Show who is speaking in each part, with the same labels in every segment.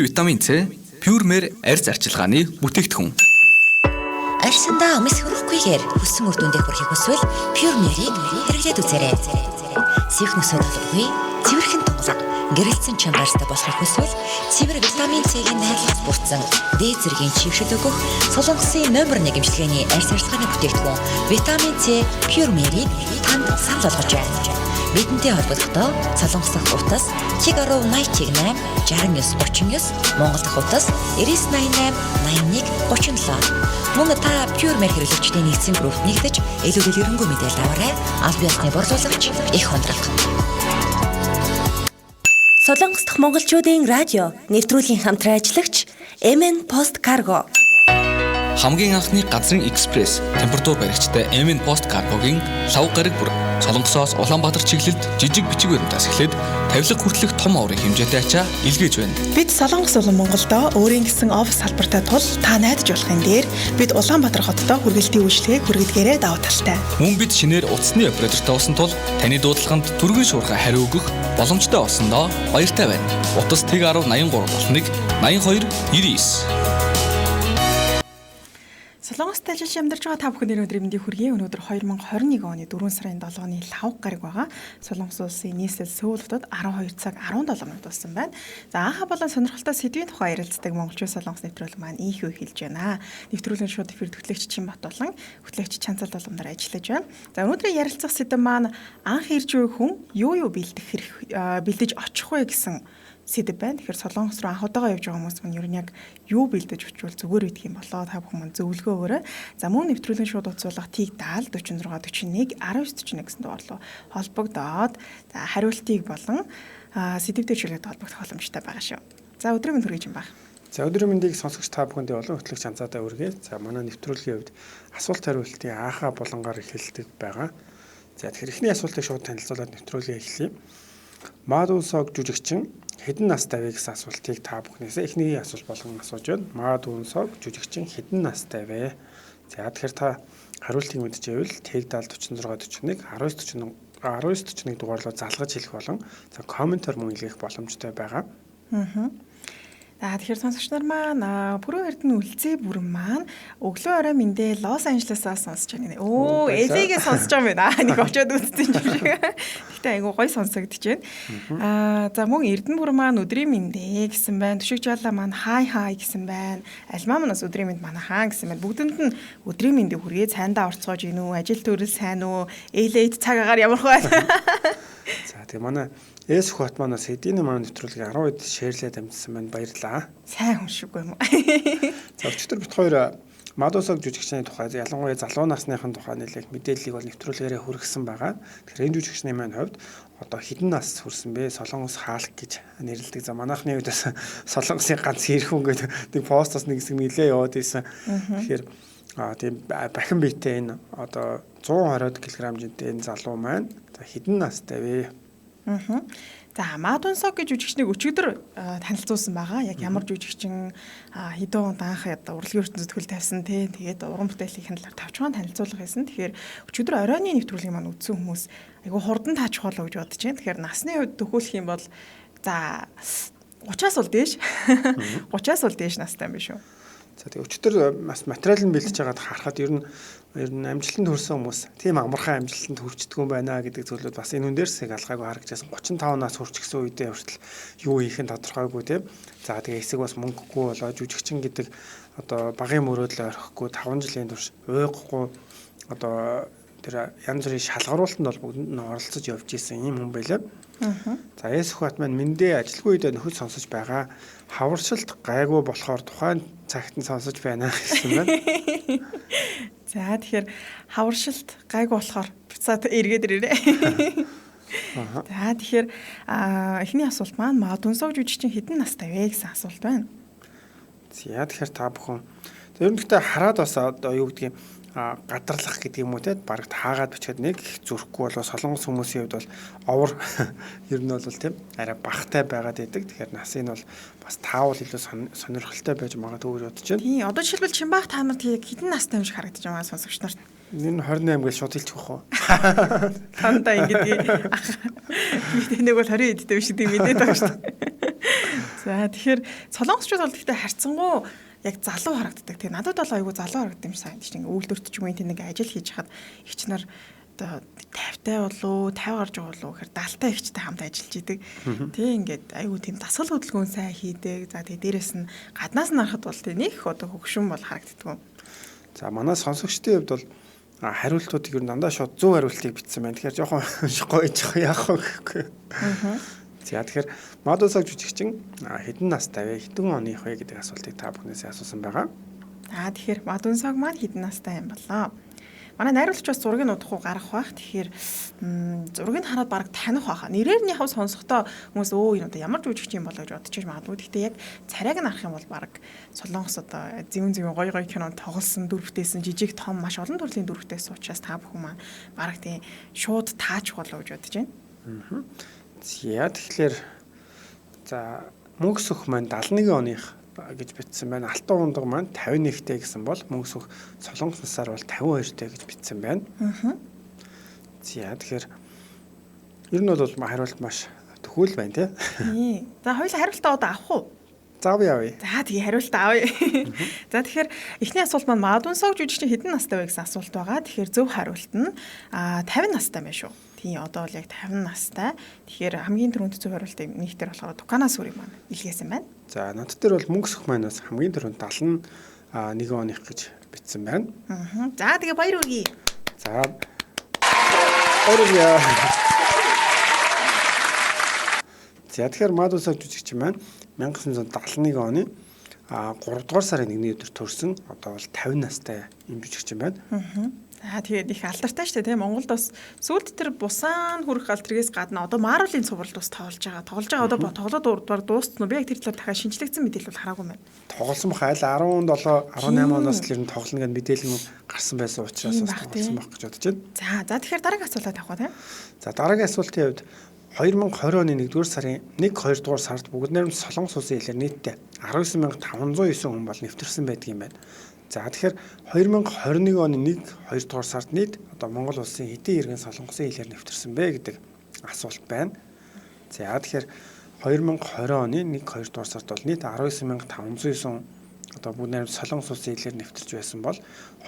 Speaker 1: Витамин С Pure-мэр арьс арчилгааны бүтээгдэхүүн.
Speaker 2: Арьсандаа өмс хөрөхгүйгээр хүссэн үр дүндээ хүрэхийг хүсвэл Pure-мэрийг хэрэглээд үзээрэй. Сих нүсэд холбоогүй цэвэрхэн тунгалаг гэрэлцэн чангартай болохыг хүсвэл цэвэр витамин С-ийн найрлагц бүрдсэн дээд зэргийн чившил өгөх Солонгосын номер 1 эмчилгээний арьс арчилгааны бүтээгдэхүүн витамин С Pure-мэрийг танд санал болгож байна. Бидэнтэй холбогдоход Солонгос дахь утас Kigaroo 89 6939 Монгол дахь утас 9988 81 37. Мөн та Pure-мэр хэрэглэгчдийн нэгдсэн группт нэгдэж илүү дэлгэрэнгүй мэдээлэл аваарай. Аль биесны борлуулагч их хондрог.
Speaker 3: Солонгос дахь монголчуудын радио нэвтрүүлгийн хамтран ажиллагч MN Post Cargo.
Speaker 1: Хамгийн анхны газрын экспресс температур баригчтай MN Post Cargo-гийн лав гараг бүр Солонгосоос Улаанбаатар чиглэлд жижиг бичиг баримтаас эхлээд тавилга хүртэлх том аврын хэмжээтэй ачаа илгээж байна.
Speaker 4: Бид Солонгос болон Монголдо өөрийн гэсэн офис салбартай тул та найдаж болохын дээр бид Улаанбаатар хотод хүргэлтийн үйлчлэгийг хүргэлгээрээ давуу талтай.
Speaker 1: Мөн бид шинээр утасны оператортой болсон тул таны дуудлаганд түргэн шуурхай хариу өгөх боломжтой болсондоо баяртай байна. Утас тэг 1083 болныг 82 99.
Speaker 4: Солонгост ажиллаж амьдарч байгаа та бүхэн өнөөдрийн мэндийг хүргэе. Өнөөдөр 2021 оны 4 сарын 7-ны лав гараг байгаа. Солонгос улсын нийслэл Сөүл хотод 12 цаг 17 минут болсон байна. За анхаа болон сонирхолтой сэдвийн тухай ярилцдаг Монголчууд Солонгос нэвтрүүлэг маань ийхүү хэлж байна. Нэвтрүүлгийн шууд эфир хөтлөгч Чинбат болон хөтлөгч Чанцал Долгомдар ажиллаж байна. За өнөөдрийн ярилцах сэдэв маань анх ирж буй хүн юу бэлдэж очих вэ гэсэн сэдэв байна. Тэгэхээр Солонгос руу анх удаага явж байгаа хүмүүс мань ер нь яг юу бэлдэж очивол зүгээр үйдэх юм болоо та бүхэн мань зөвлөгөө өгөөрэй. За мөн нэвтрүүлгийн шууд утсуулга Тиг 70 46 41 1941 гэсэн дугаар руу холбогдоод за хариултыг болон сэдэвтэй чиглэлд холбогдох боломжтой байгаа шүү. За өдрийн мэнд хүргэж юм байна.
Speaker 5: За өдрийн мэндийг сонсогч та бүхэндээ олон хөтлөгч анзаадаа үргээ. За манай нэвтрүүлгийн хувьд асуулт хариултыг анхаа болонгаар эхэлдэг байгаа. За тэгэхээр эхний асуултыг шууд танилцуулаад нэвтрүүлгээ эхлэе. Мадунсог жүжигчин хэдэн настай вэ гэсэн асуултыг та бүхнээс эхний асуулт болгон асууж байна. Мадунсог жүжигчин хэдэн настай вэ? За тэгэхээр та хариултыг мэдчихвэл Тэг 70 46 41 1941 дугаарлуу залгаж хэлэх болон за комментор мөн илгээх боломжтой байгаа.
Speaker 4: За тэгэхээр сонсогч нар маань Пүрэв Эрдэнэ үлзий бүрэн маань өглөө орой мэндээ Лос Анжелесаас сонсож байна. Оо, LA-гээ сонсож байгаа юм байна. Нэг очиод үзсэн юм шиг. Гэхдээ айгу гоё сонсогдож байна. За мөн Эрдэнэ бүрэн маань өдрийн мэндээ гэсэн байна. Түшиг жаалаа маань хай гэсэн байна. Альмаа манаас өдрийн мэнд манай хаан гэсэн байна. Бүгдэнд нь өдрийн мэндийг хүргэе. Цайндаа орцгоож гин үү? Ажил төрөл сайн уу? LA-д цаг агаар ямар байна?
Speaker 5: За тэгээ манай Эс хот манаас эдийн маань нэвтрүүлгийг 10 хэд шеэрлээд амжсан байна. Баярлалаа.
Speaker 4: Сайн хүн шиггүй юм уу?
Speaker 5: За өчигдөр бит хоёр Мадусог жүжигчний тухай ялангуяа залуу насныхын тухай нэлээд мэдээллийг бол нэвтрүүлгээрээ хүргэсэн байгаа. Тэгэхээр энэ жүжигчний маань хувьд одоо хэдэн нас хүрсэн бэ? Солонгос хаалт гэж нэрлэдэг. За манайхны үед бас Солонгосын ганц хэрхэн гэдэг нэг постоос нэг хэсэг нэлээ яваад байсан. Тэгэхээр тийм бахин биетэй энэ одоо 120 кг хэмжээтэй энэ залуу маань за хэдэн настай вэ?
Speaker 4: За Мадунсог гэж жүжигчнийг өчигдөр танилцуулсан байгаа. Яг ямар жүжигчин хэдэн онд анх урлагийн ертөнцид хөл тавьсан тий. Тэгээд уран бүтээлийн талаар тавчхан танилцуулга хийсэн. Тэгэхээр өчигдөр оройны нэвтрүүлгийг маань үзсэн хүмүүс айгу хурдан таачхуулаа гэж бодож байна. Тэгэхээр насны хувьд төхөөлөх юм бол за 30-аас бол дээш 30-аас бол дээш настай юм биш үү?
Speaker 5: За тэгээ өчтөр бас материал нь бэлдэж байгаад харахад ер нь амжилтанд хүрсэн хүмүүс тийм амархан амжилтанд хүрчдэггүй байна гэдэг зүйлүүд бас энэ хүн дээрс яг алгаагүй харагдчихсан 35 нас хүрчихсэн үедээ хүртэл юу хийх нь тодорхойгүй тийм. За тэгээ эсэг бас мөнгөгүй болоо жүжигчин гэдэг одоо багын мөрөөдөл орхихгүй 5 жилийн турш уйгахгүй одоо тэр янз бүрийн шалгаруулалтанд бол бүгдэнд нь оролцож явж исэн юм хүн байлаа. За Эс хот маань мэндээ ажилгүй үедээ нөхөд сонсож байгаа хаваршилт гайгүй болохоор тухайн цагт нь сонсож байна гэсэн байна.
Speaker 4: За тэгэхээр хаваршилт гайгүй болохоор буцаад эргээд ирээрээ. За тэгэхээр эхний асуулт маань Мадунсог жүжигчин хэдэн настай вэ гэсэн асуулт байна.
Speaker 5: За тэгэхээр та бүхэн ер нь гэхдээ хараад бас одоо юу гэдгийг гадарлах гэдэг юм уу те бараг таагаад бичээд нэг зүрхгүй болоо солонгос хүмүүсийн хувьд бол овор ер нь бол тийм арай багтай байгаад байдаг. Тэгэхээр насыг нь бол бас таавал илүү сонирхолтой байж магадгүй гэж бодож байна.
Speaker 4: Тийм одоо жишээлбэл Чинбах та нарт хэдэн настай юм шиг харагдаж байгаа сонсогч нарт.
Speaker 5: Энэ 28 гэж шууд хэлчих واخ уу.
Speaker 4: Тандаа ингэдэг. Нэг бол 20 эдтэй биш тийм мэдээд байгаа шүү дээ. За За тэгэхээр солонгосчууд бол гэхдээ харьцангуй яг залуу харагддаг. Тэгээ надад бол айгүй залуу харагдсан юм сайн тийм ингээ үйлдвэрт ч юм уу тийм нэг ажил хийж хахад ихч нар одоо 50-тай болоо 50 гарч байгаа болоо гэхээр 70-тай ихчтэй хамт ажиллаж идэг. Тэгээ ингээд айгүй тийм дасгал хөдөлгөөн сайн хийдэг. За тэгээ дээрэс нь гаднаас нь харахад бол тийм нэг одоо хөгшин бол харагддаг.
Speaker 5: За манай сонсогчдын хувьд бол хариултуудыг ер нь дандаа шууд 100 хариултыг бичсэн байна. Тэгэхээр жоохон гоёж яах вэ гэхгүй. За тэгэхээр модусаг жүжигчин хэдэн настай вэ? Хэдэн оных вэ гэдэг асуултыг та бүхнээс асуусан байгаа.
Speaker 4: За тэгэхээр модусаг маань хэдэн настай юм болоо? Манай найруулагч бас зургийг удахгүй гаргах байх. Тэгэхээр зургийг хараад бараг таних байхаа. Нэрээр нь яхав сонсохдоо хүмүүс энэ одоо ямар жүжигч юм болоо гэж бодчих магадгүй. Гэхдээ яг царайг нь харах юм бол бараг солонгос одоо зэвэн гоё кинонд тоглосон дүрвтэйсэн жижиг том маш олон төрлийн дүрвтэйс учраас та бүхэн маань бараг тийм шууд таачих болоо гэж бодож байна.
Speaker 5: За тэгэхээр за мөнхс өх маань 71 оных гэж бичсэн байна. Алтан ундаг маань 51-тэй гэсэн бол мөнхс өх солонгос насаар бол 52-тэй гэж бичсэн байна. За тэгэхээр ер нь бол хариулт маш төхөөл байна тий.
Speaker 4: За хоёул хариултаа одоо авах уу?
Speaker 5: Заав явъя.
Speaker 4: За тэгээ хариултаа авъя. За тэгэхээр эхний асуулт маань Мадунсог жүжигчин хэдэн настай вэ гэсэн асуулт байгаа. Тэгэхээр зөв хариулт нь 50 настай байна шүү. Тийм одоо бол яг 50 настай. Тэгэхээр хамгийн түрүүнд зөв хариултыг нэгтэр болохоор Тукана сүрийг маань илгээсэн байна. За
Speaker 5: над дээр бол мөнгө сөх манаас хамгийн түрүүнд 71 оных гэж бичсэн байна.
Speaker 4: За тэгээ баяр үргэе.
Speaker 5: За баяр үргэе. За тэгэхээр Мадусаг жүжигчин маань 1971 оны 3 дугаар сарын 1-ний өдөр төрсөн. Одоо бол 50 настай юм жүжигчин байна.
Speaker 4: За тэгээд их алдартай шүү дээ тийм Монголд бас сүүлд тэр бусаан хүрэх алтрагээс гадна одоо Марвелын цувралд бас тоглож байгаа. Тоглож байгаа одоо тоглоод урдвар дууссан уу? Би яг тэр талаар дахиад шинжлэгдсэн мэдээлэл бол хараагүй байна.
Speaker 5: Тоглосон бах айл 17 18 оноос л ер нь тоглоно гэдэг мэдээлэл гарсан байсан учраас бас тоглосон байх гэж бодож байна.
Speaker 4: За тэгэхээр дараагийн асуултаа тавих уу тийм.
Speaker 5: За дараагийн асуултын хувьд 2020 оны 1-р сарын 1-2 дугаар сард бүгд найрамд Солонгос улсын хэлээр нийтдээ 19509 хүн бол нэвтэрсэн байдаг юм байна. За тэгэхээр 2021 оны 1-2 дугаар сард нийт одоо Монгол улсын хэдийн иргэн Солонгосын хэлээр нэвтэрсэн бэ гэдэг асуулт байна. За тэгэхээр 2020 оны 1-2 дугаар сард бол нийт 19509 одоо бүгд найрамд Солонгос улсын хэлээр нэвтэрч байсан бол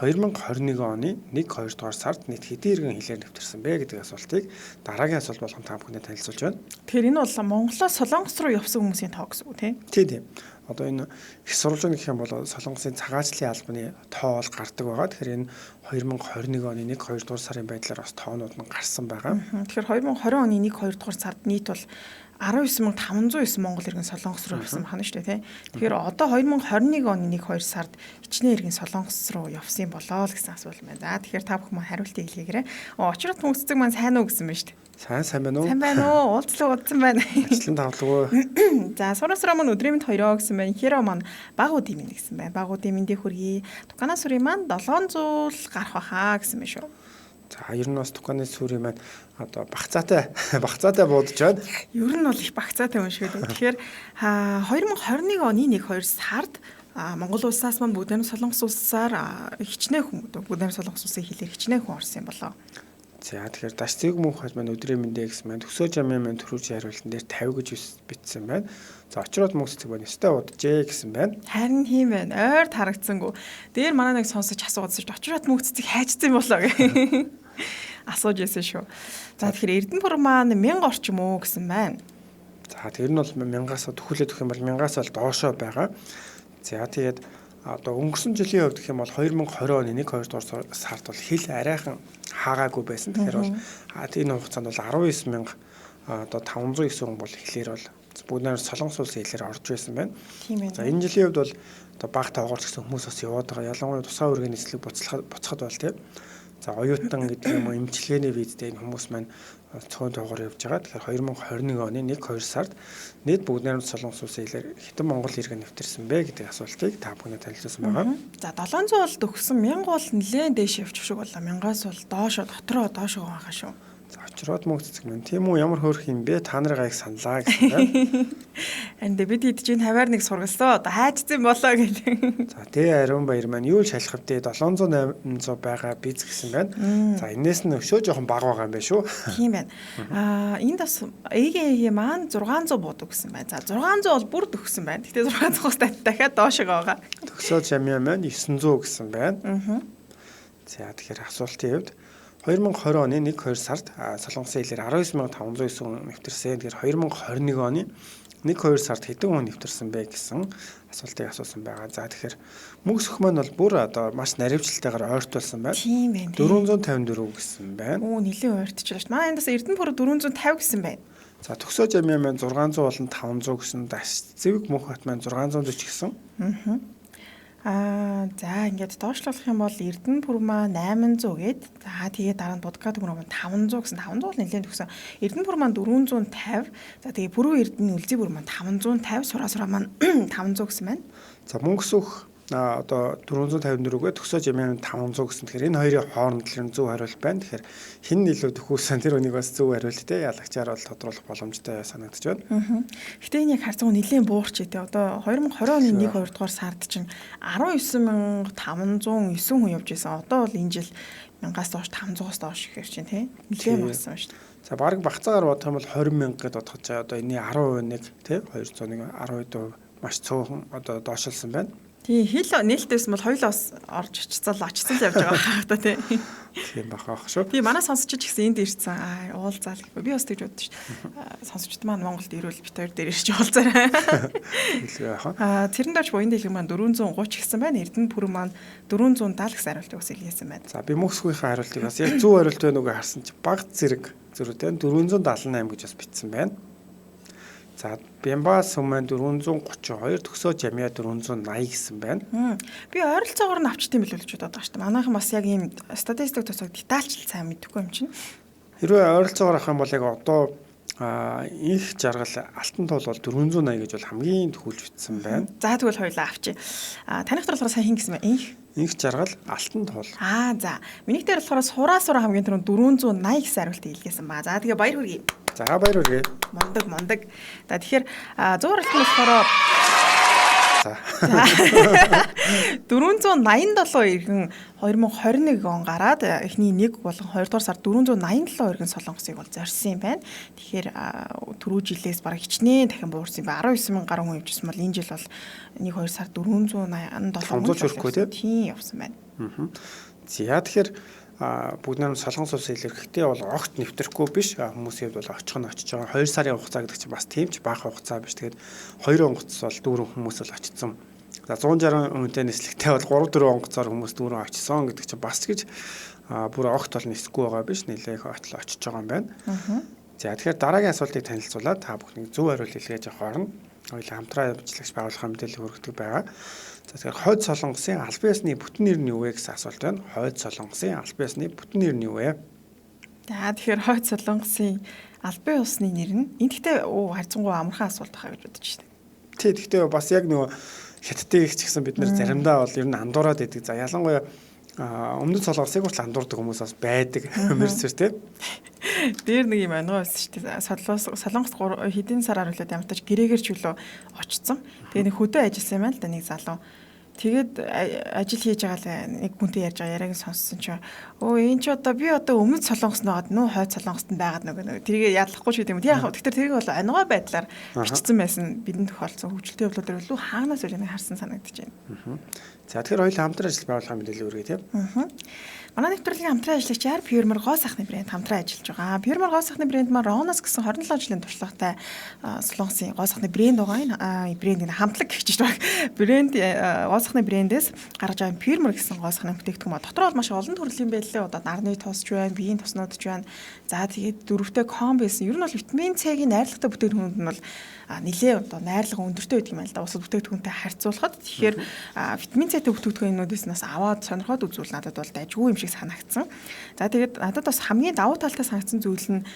Speaker 5: 2021 оны 1-2 дугаар сард нийт хэдийн иргэн хэлээр нэвтэрсэн бэ гэдэг асуултыг дараагийн асуулт болгон та бүхэнд танилцуулж байна.
Speaker 4: Тэгэхээр энэ бол Монголоос Солонгос руу явсан хүмүүсийн тоо гэсэн үг
Speaker 5: тийм. Одоо энэ их сурвалжны гэх юм бол Солонгосын цагаачлалын албаны тоо бол гардаг байгаа. Тэгэхээр энэ 2021 оны 1-2 дугаар сарын байдлаар бас тоонууд нь гарсан байгаа.
Speaker 4: Тэгэхээр 2020 оны 1-2 дугаар сард нийт бол 19509 Монгол иргэн Солонгос руу явсан байна шүү дээ тий. Тэгэхээр одоо 2021 оны 1-2 сард хичнээн иргэн Солонгос руу явсан болоо л гэсэн асуулт байна. За тэгэхээр та бүхэн хариултыг илгээгээрэй. Очрот хүмүүсцэг маань сайн уу гэсэн байна шүү дээ.
Speaker 5: Сайн байна уу?
Speaker 4: Сайн байна уу? Уулзлаа удсан байна.
Speaker 5: Ажлын тавлага.
Speaker 4: За сурасраа маань өдрийн мэнд 2 гэсэн байна. Хиро маань багуудын мэнд гэсэн байна. Багуудын мэндийг хүргэе. Тукана сүрийн маань 700 гарах баха гэсэн байна шүү.
Speaker 5: За ер нь бас Туканы сүрийн маань одоо багцаатай буудаж байна.
Speaker 4: Ер нь бол их багцаатай юм шиг үү. Тэгэхээр 2021 оны 1-2 сард Монгол улсаас маань бүгд найрамд Солонгос улсаар хичнээн хүн бүгд найрамд Солонгос улсын хэлээр хичнээн хүн орсон юм болоо.
Speaker 5: За тэгэхээр дашцыг мөнхөд маань өдрийн мэндэ гэсэн маань төгсөө жамын маань төрүүлж хариултан дээр 50 гэж бичсэн байна. За очроод мөнхцэг байна. Өстэй удаджээ гэсэн байна.
Speaker 4: Харин тийм байна. Ойр тарагдсангүй. Дээр манай нэг сонсож асуугаадсан шүү. Очроод мөнхцэг хайчсан болоо гэх. Асууж яасан шүү. За тэгэхээр Эрдэнэбур маань 1000 орчим уу гэсэн байна.
Speaker 5: За тэр нь бол 1000-аас төхүүлээд өгөх юм бол 1000-аас бол доошоо байгаа. За тэгээд одоо өнгөрсөн жилийн хувьд гэх юм бол 2020 оны 1-2 дугаар сард бол хил арайхан хаагаагүй байсан. Тэгэхээр бол энэ хугацаанд бол 19000 одоо 509 хүн бол хэлээр бол бүгд найрамд Солонгос улсын хэлээр орж байсан байна. За энэ жилийн хувьд бол одоо баг тоогоорч гэсэн хүмүүс бас яваад байгаа. Ялангуяа тусгай үргийн нийслэг буцахад бол тийм. За оюутан гэдэг юм уу эмчилгээний визтэй энэ хүмүүс маань цөөн тоогоор явж байгаа. Тэгэхээр 2021 оны 1-2 сард нийт бүгд найрамд Солонгос улсын хэлээр хэдэн Монгол иргэн нэвтэрсэн бэ гэдэг асуултыг та бүхэнд танилцуулсан байгаа.
Speaker 4: За 700 бол төгсөн 1000 бол нэлээд дээш явчих шиг боллоо. 1000-аас бол доошоо дотроо байгаа шүү.
Speaker 5: За очроод мөнгө цэцэг минь. Тийм үү, ямар хөөрх юм бэ? Та нарыг аяг саналаа гэсэн байна.
Speaker 4: Энд бид хэд чинь 51 сургалсан. Одоо хайцсан болоо гэх.
Speaker 5: За тий ариун баяр маань юу л шалах вэ? 700 800 байгаа биз гэсэн байна. За энээс нь өшөө жоохон бага байгаа юм байна шүү.
Speaker 4: Тийм байна. Энд бас ээгээ маань 600 буудаг гэсэн байна. За 600 бол бүр төгсөн байна. Гэтэ 600-аас дахиад доошоо байгаа.
Speaker 5: Төгсөө жамья маань 900 гэсэн байна. За тэгэхээр асуултын хувьд 2020 оны 1-2 сард Солонгосын хэлээр 19509 нэвтэрсэн. Тэгэхээр 2021 оны 1-2 сард хэдэн хүн нэвтэрсэн бэ гэсэн асуултыг асуусан байгаа. За тэгэхээр мөнгө сөх маань бол бүр одоо маш наривчлалтайгаар ойртуулсан байна.
Speaker 4: Тийм байна.
Speaker 5: 454 гэсэн байна.
Speaker 4: Оо нэлээд ойртчихлаа шүү дээ. Манай эндээс Эрдэнэпүр 450 гэсэн байна.
Speaker 5: За төгсөө жамья маань 600 болон 500 гэсэн Зэвэг Мөнх бат маань 640 гэсэн.
Speaker 4: За ингээд доошлуулах юм бол Эрдэнэпүр маань 800 гээд за тэгээд дараа нь Будка төмөр маань 500 гэсэн 500 бол нэлээд төгсөн. Эрдэнэпүр маань 450. За тэгээд Пүрэв Эрдэнэ Үлзийпүр маань 550, Сураа маань 500 гэсэн байна.
Speaker 5: За мөнгө сөх одоо 454-гээ төгсөө жамья 500 гэсэн. Тэгэхээр энэ хоёрын хооронд л зөв хариулт байна. Тэгэхээр хэн илүү төхүүлсэн тэр үнийг бас зөв хариулт те ялагчаар бол тодруулах боломжтой санагдаж байна.
Speaker 4: Гэтэ энэ яг харцгаа нэлээд буурч те. Одоо 2020 оны 1-2 дугаар сард чинь 19509 хүн явж байсан. Одоо бол энэ жил 1000-аас доош 500-аас доош гэхэр чинь те. Нэлээд болсон шүү дээ.
Speaker 5: За баг багцаагаар бодох юм бол 20,000 гэд бодоход одоо энэний 10% нэг те 200-ыг 10% маш цөөхөн одоо доошилсан байна.
Speaker 4: Тий хэл нээлттэйс бол хоёлоос орж очицсан л явж байгаа хаа тий.
Speaker 5: Тийм бахаах шүү.
Speaker 4: Тий манай сонсогч гэсэн энд ирсэн. Уулзаал гэхгүй. Би бас тэгж боддоо шүү дээ. Сонсогчд маань Монголд ирвэл бит хоёр дээр ирж уулзаарай.
Speaker 5: Хэлгээ яхаа.
Speaker 4: Цэрэндаач буян дэлгэн маань 430 гэсэн байна. Эрдэнэпүр маань 470 гэсэн хариултыг бас илгээсэн байна.
Speaker 5: За би мөхсгийнхаа хариултыг бас яг зөв хариулт байна уу харсан чи баг зэрэг зөрүүтэй 478 гэж бас бичсэн байна. За Бямбас хүмүүс 432 төгсөө жамья 480 гэсэн байна.
Speaker 4: Би ойролцоогоор нь авчтсан билүү гэж бодоод байгаа шүү дээ. Манайхан бас яг ийм статистик тусаг детальчл сайн мэдэхгүй юм чинь.
Speaker 5: Хэрвээ ойролцоогоор авах юм бол яг одоо их жаргал алтан туул бол 480 гэж бол хамгийн төхүүлж бичсэн байна.
Speaker 4: За тэгвэл хоёулаа авчи. Таних дээр болохоор сайн хин гэсэн байна.
Speaker 5: Их жаргал алтан туул.
Speaker 4: За. Миний дээр болохоор сураа хамгийн түрүүнд 480 гэсэн хариултыг илгээсэн ба. За тэгээ баяр хүргэе.
Speaker 5: За баяр хүргэе.
Speaker 4: Мондог. За тэгэхээр 100 хариулт нь болохоор 487 иргэн 2021 он гараад эхний 1 болон 2 дугаар сар 487 иргэн солонгосыг бол зорьсон юм байна. Тэгэхээр түрүү жилээс бараг хичнээн дахин буурсан юм байна. 19,000 гаруй хүн явжсэн бол энэ жил бол 1-2 сар 487 тийм явсан байна.
Speaker 5: За тэгэхээр бүгд нэг солонгос улсын илэрхтээ бол огт нэвтрэхгүй биш. Хүмүүсийн хувьд бол очих нь очиж байгаа. 2 сарын хугацаа гэдэг чинь бас тийм ч бага хугацаа биш. Тэгээд 2 онгоц бол дүүрэн хүмүүс л очсон. За 160 хүнтэй нислэгтэй бол 3-4 онгоцоор хүмүүс дүүрэн очсон гэдэг чинь бас гэж бүр огт бол нисэхгүй байгаа биш. Нилээх очиж байгаа юм байна. За тэгэхээр дараагийн асуултыг танилцуулаад та бүхнийг зөв хариулт илгээж авах хооронд хоёулаа хамтран ажиллагч байгууллагын мэдээлэл хүргэдэг байгаа. За тэгэхээр хойд солонгосын албан ёсны бүтэн нэр нь юу вэ гэсэн асуулт байна. Хойд солонгосын албан ёсны бүтэн нэр нь юу вэ?
Speaker 4: За тэгэхээр хойд солонгосын албан ёсны нэр нь энэ гэхдээ харьцангуй амархан асуулт байгаа гэж бодож байна.
Speaker 5: Тий, гэхдээ бас яг нөгөө хятадыг ч гэсэн бид нэр заримдаа бол ер нь андуураад идэг. За ялангуяа өмнөд солонгосыг хүртэл андуурдаг хүмүүс бас байдаг. Мэрсэр тий.
Speaker 4: Дээр нэг юм ангаа байсан шүү дээ. Солонгос хэдийн сар харуулаад ямтаж гэрээгээр ч үлөө очсон. Тэгээ нэг хөдөө ажилласан юм байна л да нэг залуу. Тэгээд ажил хийж байгаа л нэг хүнтэй ярьж байгаа яриаг сонссон чинь энэ ч одоо би одоо өмнөд солонгост нөөд нөө хойд солонгост байгаад нөгөө тэрийг ядлахгүй ч гэдэг юм. Яг тэгэхээр тэрийг бол ангаа байдлаар бичсэн байсан бидэнд тохиолдсон хөгжилтэй явдлууд илүү хаанаас үнийг харсан санагдаж байна.
Speaker 5: За тэгэхээр хоёул хамтран ажил байгууллагын мэдээлэл өргөе тийм.
Speaker 4: Манай нэвтрүүлгийн хамтран ажиллагчаар Pure гоо сахны брэнд хамтран ажиллаж байгаа. Pure гоо сахны брэнд маань Ronas гэсэн 27 жилийн туршлагатай солонгосын гоо сахны брэнд байгаа. Энэ брендийн хамтлаг гэх чинь баг. Брэнд гоо сахны брэндээс гаргаж байгаа Pure гэсэн гоо сахны бүтээгдэхүүн ба дотор бол маш олон төрлийн байлээ. Одоо нарны тосч байна, биеийн тоснууд ч байна. За тэгээд дөрөвтэй комбо байсан. Ер нь бол витамин C-ийн найрлагатай бүтээгдэхүүнүүд нь бол нэлээ одоо найрлага өндөртэй байдаг юм л да. Бусад бүтээгдэхүүнтэй харьцуулахад тэгэхээр витамин С-тэй бүтээгдэхүүнүүдээс нас аваад сонирхоод үзвэл надад бол дайггүй юм шиг санагдсан. За тэгээд надад бас хамгийн давуу талтай санагдсан зүйл нь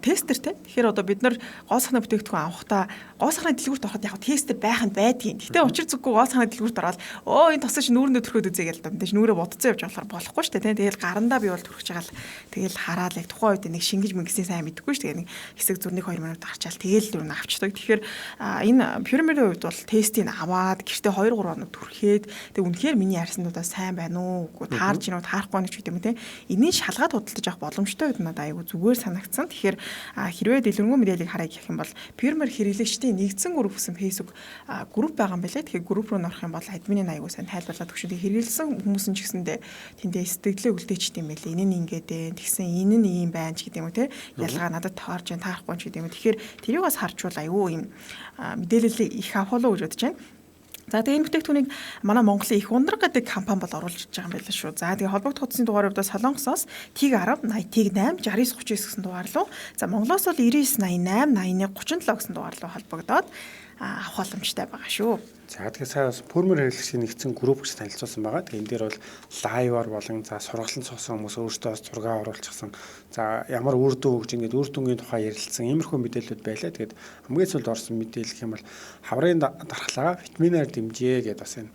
Speaker 4: тестер те. Тэгэхээр одоо бид нар гоо сахны бүтээгдэхүүн авахдаа гоо сахны дэлгүүрт ороход яг тестер байх нь байдгийн. Гэтэ учир зүггүй гоо сахны дэлгүүрт ороод энэ тосч нүүрэндээ төрөхөд үзье гэл да. Мэдээж нүүрээ бодцсон явж болохоор болохгүй шүү дээ. Тэгэл гарандаа би бол төрөх чагаал тэгэл хараад яг тухайн үед нэг шингэж мэнгсэн сайн мэдэхгүй шүү дээ. Нэг хэсэг зүрний 2 минут гарчаал тэгэл дөрөв нь авчдаг. Тэгэхээр энэ Pure-ийн хувьд бол тестийг аваад гэртээ 2 3 хоног түрхээд тэг үнэхээр миний ярьснуудаа сайн байна уу үгүй таарч гинөө таарахгүй нэг ч гэдэг юм те. Энийг шалгаад худалдаж авах боломжтой үед надад аягүй зүгээр санагдсан. Тэгэхээр хэрвээ дэлгэрэнгүй мэдээллийг харъя гэх юм бол Pure хэрэглэгчдийн нэгдсэн групп гэсэн Facebook групп байгаа юм билээ. Тэгэхээр групп руу орох юм бол админы аягүй сайн тайлбарлаад өгчүүдийг хэрэглэсэн хүмүүс нь ч гэсэндээ тэндээ сэтгэлээ үлдээчт юм байлээ. Энэ нь ингээд ээ тэгсэн энэ нь ийм байна ч гэдэг юм уу те. Ялгаа надад таарч जैन таарахгүй ч гэдэг юм. Тэгэхээр тэрийг бас харчвал аюу юм мэдээлэл их авах болов гэж бодож байна. За тэгээ энэ бүтээгдэхүүнийг манай Монголын их ундраг гэдэг компани бол оруулж байгаа юм байлаа шүү. За тэгээ холбогдох утасны дугаарыг бол Солонгосоос TIG10 80 8 69 39 гэсэн дугаар руу. За Монголоос бол 99 88 81 37 гэсэн дугаар руу холбогдоод авах боломжтой байгаа шүү.
Speaker 5: За тэгэхээр сая бас Pure хэрэглэгчийн нэгдсэн групп гэж танилцуулсан байгаа. Тэгээ энэ дээр бол лайваар болон за сургалан цугсан хүмүүс өөрсдөө зураг оруулчихсан. За ямар үр дүн өгж ингээд үр дүнгийн тухай ярилцсан иймэрхүү мэдээлэлүүд байлаа. Тэгээд хамгийн сүүлд орсон мэдээлэл гэх юм бол хаврын дархлаагаа витаминаар дэмжээ гэдээ бас энэ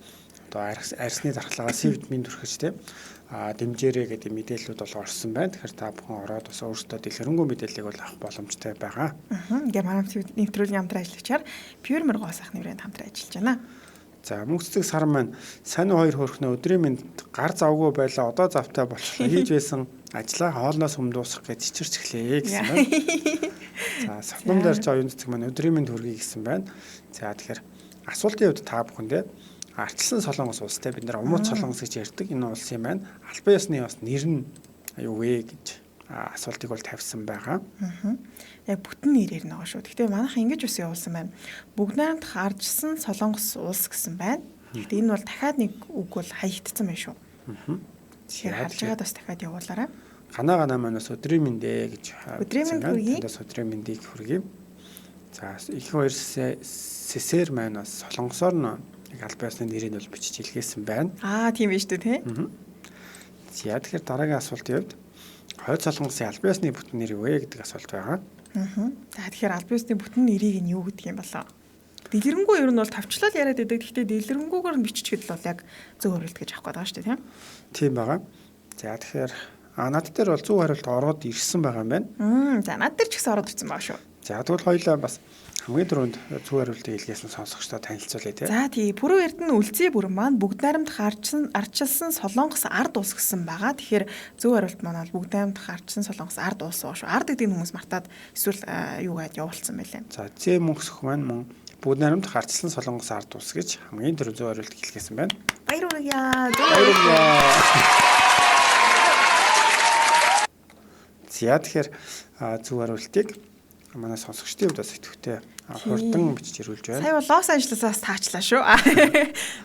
Speaker 5: одоо арьсны дархлаагаа С витамин төрөхөж тийм дэмжээрэй гэдэг мэдээллүүд бол орсон байна. Тэгэхээр та бүхэн ороод бас өөрсдөө дэлгэрэнгүй мэдээллийг бол авах боломжтой байгаа.
Speaker 4: Ингээ манай нэвтрүүлгийн хамтран ажиллагчаар Pure гоо сахны брэнд хамтран ажиллаж байна.
Speaker 5: За мөнхцөг сар маань сайн 2 хөрхнөө өдрийн минь гар завгүй байлаа одоо завтай болчихлоо хийж байсан ажлаа хоолноос өмнө дуусгах гэж чичирч эхлэе гэсэн байна. За савтам дээр ч оюун цэцэг маань өдрийн минь төргий гэсэн байна. За тэгэхээр асуултын хувьд та бүхэндээ арчилсан солонгос улстай бид нар умууц солонгос гэж ярьдаг энэ улс юм байна. Албан ёсны бас нэр нь юу вэ гэж асуултыг бол тавьсан байгаа.
Speaker 4: Яг бүтэн нэрээр нэг шүү. Гэхдээ манайх ингэж бас явуулсан байна. Бүгд найрамд харжсан солонгос улс гэсэн байна. Гэхдээ энэ бол дахиад нэг үг бол хаягдсан байна шүү. Тэгэхээр харж байгаад бас дахиад явуулаарай.
Speaker 5: Ганаа манаас өдрийн мэндэ гэж
Speaker 4: өдрийн мэнд хүргэе.
Speaker 5: Тэндээс өдрийн мэндийг хүргэе. За их хоёр сэсэр маань бас солонгосоор нь яг албан ёсны нэрийг бол бичиж илгээсэн байна.
Speaker 4: Тийм байж тээ тий.
Speaker 5: За тэгэхээр дараагийн асуултын хувьд хойд солонгосын албан ёсны бүтэн нэр юу вэ гэдэг асуулт байгаа.
Speaker 4: За тэгэхээр албан ёсны бүтэн нэрийг нь юу гэдэг юм болоо? Дэлгэрэнгүй ер нь бол тавчлал яриад байдаг. Гэхдээ дэлгэрэнгүйгээр нь биччихэд л бол яг зөв хариулт гэж авах гэдэг шүү дээ тийм. Тийм
Speaker 5: байгаа. За тэгэхээр надад дээр бол зөв хариулт ороод ирсэн байгаа юм байна.
Speaker 4: За надад дээр ч гэсэн ороод ирсэн байгаа шүү.
Speaker 5: За тэгвэл хоёулаа бас хамгийн түрүүнд зөв хариултыг илгээсэн сонсогчдод танилцуулъя тийм.
Speaker 4: За тий Pure Эрдэнэ үлзий бүрэн маань бүгд найрамд арчилсан солонгос ард улс гэсэн байгаа. Тэгэхээр зөв хариулт маань бол бүгд найрамд арчилсан солонгос ард улс шүү. Ард гэдэг нь хүмүүс мартаад эсвэл юу гэж явуулсан байлээ.
Speaker 5: За зэ мөнхсөх маань бүгд найрамд арчилсан солонгос ард улс гэж хамгийн түрүү зөв хариулт илгээсэн байна.
Speaker 4: Баярлалаа.
Speaker 5: За тэгэхээр зөв хариултыг манай сонсогчдын хувьд бас идэвхтэй хурдан бичиж ирүүлж байна.
Speaker 4: Сая бол Лос Анжелесаас таачлаа шүү.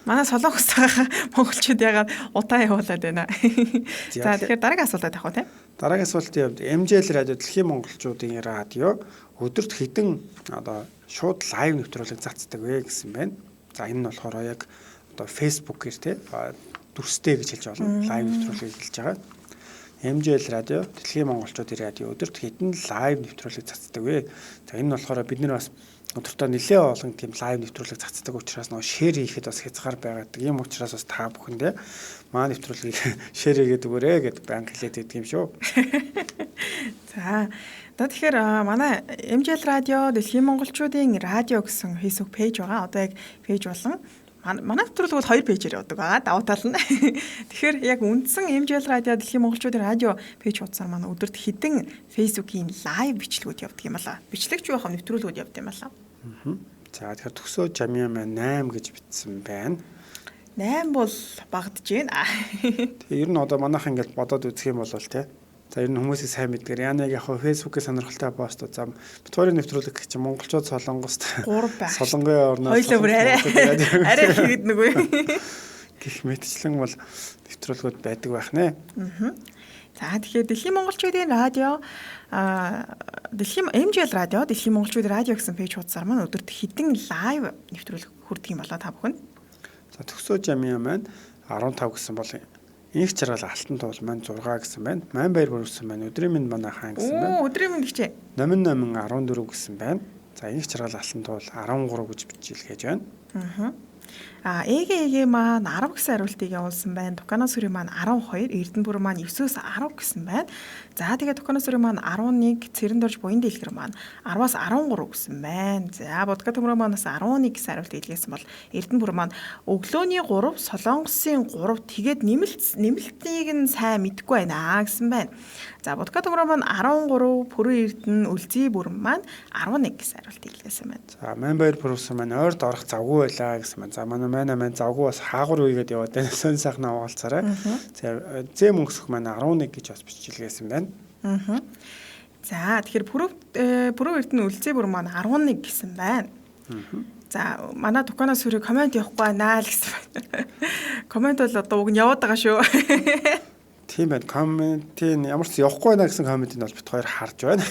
Speaker 4: Манай солонгос монголчууд ягаад утаа явуулаад байна. За тэгэхээр дараагийн асуултад авах тийм.
Speaker 5: Дараагийн асуултын хувьд MJL радио дэлхийн монголчуудын радио өдөрт хэдэн одоо шууд лайв нэвтрүүлэг цацдаг вэ гэсэн байна. За энэ нь болохоор яг одоо Facebook-ээр тийм дүрстэй гэж хэлж болно. Лайв нэвтрүүлгийг хэлж байгаа. MJL радио дэлхийн монголчуудын радио өдөрт хэдэн лайв нэвтрүүлэг цацдаг вэ? За энэ нь болохоор бид нар бас өдөртөө нэлээд олон тийм лайв нэвтрүүлэг цацдаг учраас нөгөө шеэр хийхэд бас хязгаар байгаад. Ийм учраас бас та бүхэндээ маа нэвтрүүлгийг шеэр хийгээд өгөөрэй гэдээ банк хэлээд байдаг юм шүү.
Speaker 4: За тэгэхээр манай MJL радио дэлхийн монголчуудын радио гэсэн Facebook пэйж байгаа. Одоо яг пэйж болон манай нэвтрүүлэг бол 2 пэйжээр явдаг байгаа. Давуу тал нь. Тэгэхээр яг үндсэн MJL радио дэлхийн монголчуудын радио пэйж хуудасаар манай өдөрт хэдэн Facebook-ийн лайв бичлэгүүд явдаг юм байна. Бичлэгч юу хам нэвтрүүлгүүд явдаг юм байна.
Speaker 5: За тэгэхээр төгсөө жамья маань 8 гэж бичсэн байна.
Speaker 4: 8 бол багдж байна.
Speaker 5: Тэгээ ер нь одоо манайх ингээд бодоод үзэх юм бол тий. За ер нь хүмүүсийг сайн мэдгээр янаг яг Facebook-ийн сонирхолтой постууд зам битүүрийн нэвтрүүлэг гэж монголчууд солонгост
Speaker 4: 3 байх.
Speaker 5: Солонгын орноос
Speaker 4: хоёлоо бүр арай хийгээд нэг үү.
Speaker 5: Гэх мэтчлэн бол нэвтрүүлгүүд байдаг байх нэ.
Speaker 4: За тэгэхээр Дэлхийн монголчуудын радио Дэлхийн MJL радио Дэлхийн монголчуудын радио гэсэн пэйж хуудасаар маань өдөрт хэдэн лайв нэвтрүүлэг хүрдэг юм болоо та бүхэнд.
Speaker 5: За төгсөө жамын маань 15 гэсэн бол инх жаргал алтан туул маань 6 гэсэн байна. Ман баяр бүрсэн маань өдрийн минь манай хаан гэсэн байна.
Speaker 4: Өдрийн минь гэчээ.
Speaker 5: Номин 14 гэсэн байна. За инх жаргал алтан туул 13 гэж бичилгээж байна.
Speaker 4: Эге маань 10 гэсэн хариултыг явуулсан байна. Тукана сүрийн маань 12, Эрдэнэбүрэн маань 9-өөс 10 гэсэн байна. За тэгээд Тукана сүрийн маань 11, Цэрэндорж буян дэлгэр маань 10-аас 13 гэсэн байна. За Будга төмрөө маанаас 11 гэсэн хариулт илгээсэн бол Эрдэнэбүрэн маань өглөөний 3, Солонгосын 3 тэгээд нэмэлтийг нь сайн мэдэхгүй байна гэсэн байна. За Будга төмрөө маань 13, Пүрэн Эрдэнэ, Үлзий бүрэн маань 11 гэсэн хариулт илгээсэн байна.
Speaker 5: За Ман баяр бүрсэн маань ойрд орох завгүй байлаа гэсэн байна. За манай завгүй бас хаагур үйгээд яваад байна. Сон сайхан аваалцаарай. За зэм өнгөсөх маань 11 гэж бас бичилгээсэн байна.
Speaker 4: За тэгэхээр Пүрэн Эрдэнэ, Үлзий бүрэн маань 11 гэсэн байна. За манай Тукана сүрийг комент явахгүй байна л гэсэн байна. Комент бол одоо уг нь яваад байгаа шүү.
Speaker 5: Тийм байна. Комментийн ямар ч явахгүй байна гэсэн комментийг бол бит хоёр харж байна.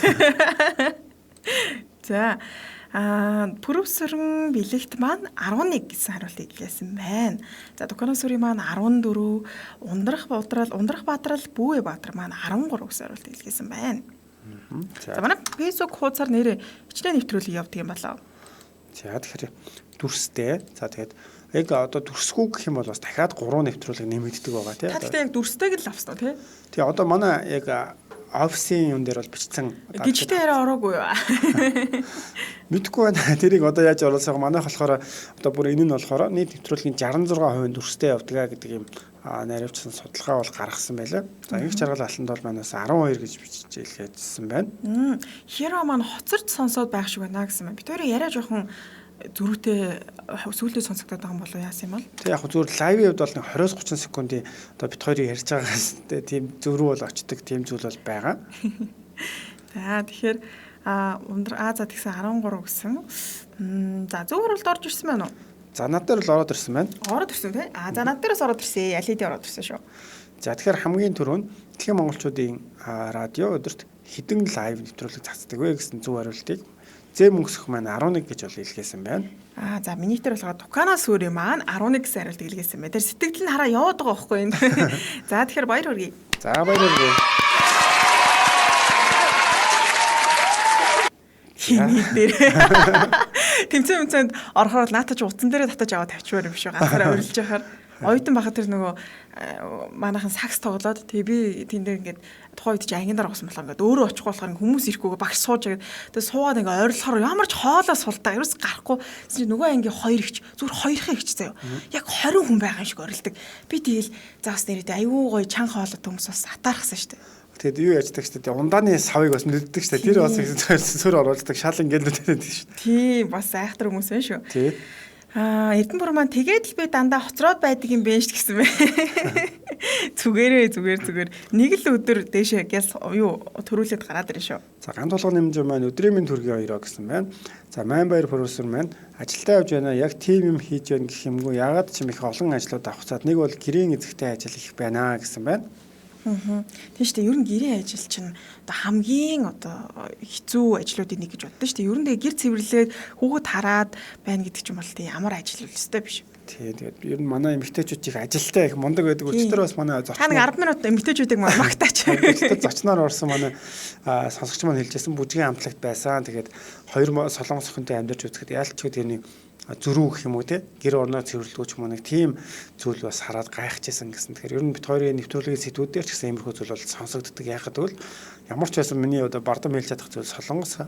Speaker 4: За Пүрвсэрэн бэлэгт маань 11 гэсэн хариултыг илгээсэн байна. За Тукана сүрийн маань 14, Ундрах Баатрал Бүүе Баатар маань 13 гэсэн хариултыг илгээсэн байна. За манай Facebook хуудасаар нэрээ хичнээн нэвтрүүлэг явдаг юм болоо.
Speaker 5: За тэгэхээр дүрстэй. За тэгээд яг одоо дүрсгүй гэх юм бол бас дахиад 3 нэвтрүүлэг нэмэгддэг байгаа тий.
Speaker 4: Та гэхдээ яг дүрстэйг л авсан тий.
Speaker 5: Тий одоо манай яг офисын юм дээр бол бичсэн.
Speaker 4: Гिचтэй яриа ороогүй юу?
Speaker 5: Мэдгүй байна. Тэрийг одоо яаж оруулсаг манайх болохоор одоо бүр энэ нь болохоор нийт нэвтрүүлгийн 66% дүрстэй явдаг гэдэг юм наривчсан судалгаа бол гаргасан байлаа. За инх жаргал алтанд бол манаас 12 гэж бичиж илгээжсэн байна.
Speaker 4: Хиро маань хоцорч сонсоод байх шиг байна гэсэн байна. Би тэрийг яриа жоохон зөрүүтэй сүүлдээ сонсогдоод байгаа юм болов уу яасан юм бол?
Speaker 5: Тэг яг зүгээр лайвын хувьд бол 20-30 секундын одоо бит хоёрыг ярьж байгаагаас тийм зөрүү бол очдөг тийм зүйл бол байгаа.
Speaker 4: За тэгэхээр за тэгсэн 13 гэсэн. За зөвхөн бол орж ирсэн байна уу?
Speaker 5: За над дээр л ороод ирсэн байна.
Speaker 4: Ороод ирсэн тий? За над дээрээс ороод ирсэн. Аль хэдийн ороод ирсэн шүү.
Speaker 5: За тэгэхээр хамгийн түрүүнд Дэлхийн монголчуудын радио өдөрт хэдэн лайв нэвтрүүлэг цацдаг вэ гэсэн зөв хариултыг зэм өнгөсөх маань 11 гэж бол илгээсэн байна.
Speaker 4: За миний дээр болохоор Тукана сүрийн маань 11 гэсэн хариулт илгээсэн байна. Тэр сэтгэл нь хараа яваад байгаа байхгүй юу? За тэгэхээр баяр хүргэе.
Speaker 5: За баяр хүргэе.
Speaker 4: Хиний дээр тэмцээнд орохоор наатаж утсан дээрээ татаж аваад тавьчмаар юм шүү. Ганцаараа урилж яхаар оюутан байхад тэр нөгөө манайхан сакс тоглоод тэгээ би тэн дээр ингээд тухайн үед чи ангинаар авсан болохоор ингээд өөрөө очих болохоор хүмүүс ирэхгүйгээ багш сууж байгаа. Тэгээ суугаад ингээд ойрлохоор ямар ч хоолоо султаа ерөөс гарахгүй. Нөгөө ангийн хоёр ихч зүгээр хоёрхан ихч заяа. Яг 20 хүн байгаа юм шиг орилдог. Би тэгэл заас нэрээ аюу гоё чан хоолой хүмүүс бас атаархсан шүү дээ.
Speaker 5: Тэгэд юу яждаг ч гэдэг ундааны савыг бас мэддэг ч тэр бас сүр оруулдаг шал ингээд үтээд шүү.
Speaker 4: Тийм бас айхтар хүмүүс байна шүү.
Speaker 5: Тий.
Speaker 4: Эрдэнэбүрэн маань тэгээд л би дандаа хоцроод байдаг юм байна ш гэсэн бэ. Зүгээр. Нэг л өдөр дээшээ гяс юу төрүүлээд гараад ирэн шүү.
Speaker 5: За ганц толгой нэмж маань өдрийн минь төргийн хоёроо гэсэн байна. За Ман баяр продюсер маань ажилдаа явж байна. Яг тим юм хийж байна гэх юмгүй. Ягаад ч юм их олон ажлууд авахцаад нэг бол гэрийн эзэгтэй ажил их байна гэсэн байна.
Speaker 4: Тийм шүү дээ. Ер нь гэрийн ажил чинь одоо хамгийн одоо хэцүү ажлуудын нэг гэж боддоо шүү дээ. Ер нь гэр цэвэрлээд хүүхэд хараад байна гэдэг ч юм бол тийм ямар ажил үл өстэй биш.
Speaker 5: Тийм тэгээд ер нь манай эмэгтэйчүүд их ажилтай их мундаг байдаг. Өчтөр бас манай зоч.
Speaker 4: Та нэг 10 минут эмэгтэйчүүдийг магтаач.
Speaker 5: Өчтөр зочноор орсон манай сонсогч маань хэлжсэн бүжгийн амтлагт байсан. Тэгээд хоёр солонгос охинтой амьдарч үзэхэд яалч тэрний зөрүү гэх юм уу те гэр орноо цэвэрлдэг ч юм уу нэг тийм зүйл бас хараад гайхажсэн гэсэн. Тэгэхээр ер нь бит хоёрын нэвтрүүлгийн сэдвүүдээр ч гэсэн иймэрхүү зүйл бол сонсогддог. Яагаад гэвэл ямар ч байсан миний одоо бардам хэлж чадах зүйл солонгос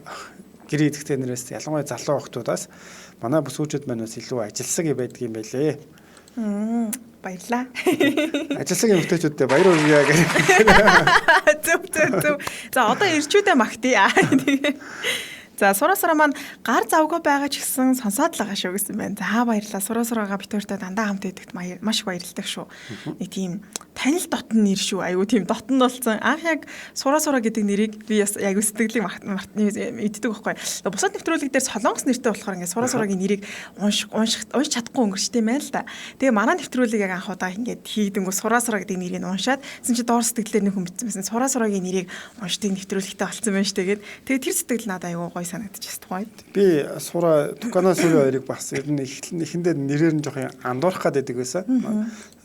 Speaker 5: гэр эзэгтэй нэрээс ялангуяа залуу охтуудаас манай бүсгүүчүүд маань бас илүү ажилсаг байдаг юм байлээ.
Speaker 4: Баярлаа.
Speaker 5: Ажилсаг эмэгтэйчүүдтэй баяр хүргэе гэх.
Speaker 4: Зөв. За одоо ирчүүдээ магтъя. За сураа маань гар завгаа байгаа ч гэсэн сонсоод л байгаа шүү гэсэн байна. За баярлалаа. Сураагаа битүүртэй дандаа хамт байдагт маш их баярлалаа шүү. Нэг тийм танил дотн нэр шүү. Айгу тийм дотн болсон. Анх яг сураа гэдэг нэрийг би яг сэтгэлийг мэддэг байхгүй. Бусад нэвтрүүлэг дээр Солонгос нэртэй болохоор ингээд сураагийн нэрийг уншиж чадахгүй өнгөрчтэй юм байна л да. Тэгээ манай нэвтрүүлэг яг анх удаа ингээд хийгдэнгүү сураа гэдэг нэрийг уншаад гэсэн чи доор сэтгэлээр нэг хүн бичсэн байсан. Сураагийн нэрийг уншдаг нэвтрүүлэгтэй болсон байна шүү. Тэгээ тэр сэтгэл надад айгу гоё санагдчихсан тухай.
Speaker 5: Би сураа Туканаас сүрийн хоёрыг бас ер нь эхэндээ нэрээр нь жоохон андуурах гэдэг байсан.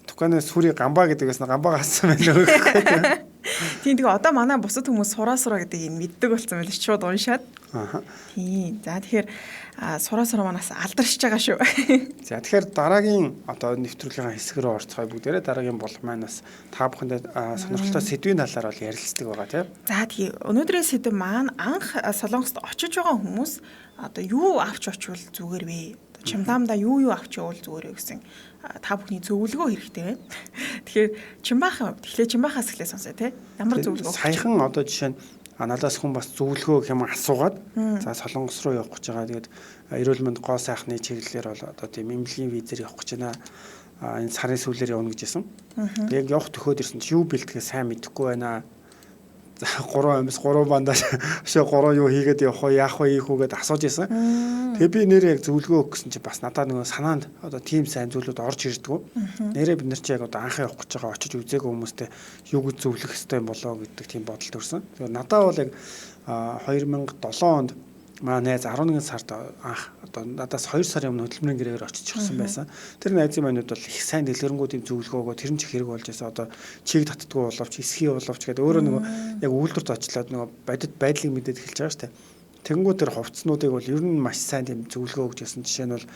Speaker 5: Туканаас сүрийн гамбаа гэдэг байсан. Гамбаа гассан байна уу?
Speaker 4: Тийм тэгээ одоо манай бусад хүмүүс сураа гэдэг юм мэддэг болсон байл шууд уншаад. Тийм. За тэгэхээр сураа манаас алдаршиж байгаа шүү.
Speaker 5: За тэгэхээр дараагийн одоо нэвтрүүлгийн хэсэг рүү орцгоё бүгдээрээ дараагийн болго маань бас та бүхэндээ сонирхолтой сэдвийн талаар бол ярилцдаг байгаа тийм.
Speaker 4: За тийм. Өнөөдрийн сэдв маань анх Солонгост очиж байгаа хүмүүс одоо юу авч очивол зүгээр вэ? Чимдаамда юу авч явуул зүгээр вэ гэсэн та бүхний зөвлөгөө хэрэгтэй байна. Тэгэхээр чимбахаас эхлээ сонсоё тий. Ямар зөвлөгөө?
Speaker 5: Саяхан одоо жишээ нь надаас хүн бас зөвлөгөө гэх юм асуугаад за Солонгос руу явах гэж байгаа. Тэгээд эрүүл мэнд гоо сайхны чиглэлээр бол одоо тийм эмнэлгийн визээр явах гэж байна. Энэ сарын сүүлээр явна гэжсэн. Яг явах төхөөд ирсэн чи юу бэлтгэхээ сайн мэдэхгүй байна. За 3 амс 3 бандаж шээ 3 юу хийгээд явах вэ яах вэ ийхүүгээд асууж исэн. Тэгээ би нэрээ яг зөвлөгөө өгөх гэсэн чи бас надад нөгөө санаанд одоо тийм сайн зүйлүүд орж ирдгүү. Нэрээ бид нар чи яг одоо анх явах гэж байгаа очиж үзээгүй хүмүүстээ юу гэж зөвлөх ёстой юм болоо гэдэг тийм бодол төрсэн. Тэгээ надад бол яг 2007 онд маа найз 11 сард анх одоо надаас 2 сарын өмнө хөдөлмөрийн гэрээгээр очиж ирсэн байсан. Тэр найзын манууд бол их сайн дэлгэрэнгүй тийм зөвлөгөө өгөө тэр нь ч хэрэг болж байсан. Одоо чиг татдаггүй боловч эсхий боловч гэдэг өөрөө нөгөө яг үйлдвэрт очлоод нөгөө бодит байдлыг мэдээд эхэлж байгаа шүү дээ. Тэгэнгүүт тэр хувцснуудыг бол ер нь маш сайн тийм зөвлөгөө өгч байсан. Жишээ нь бол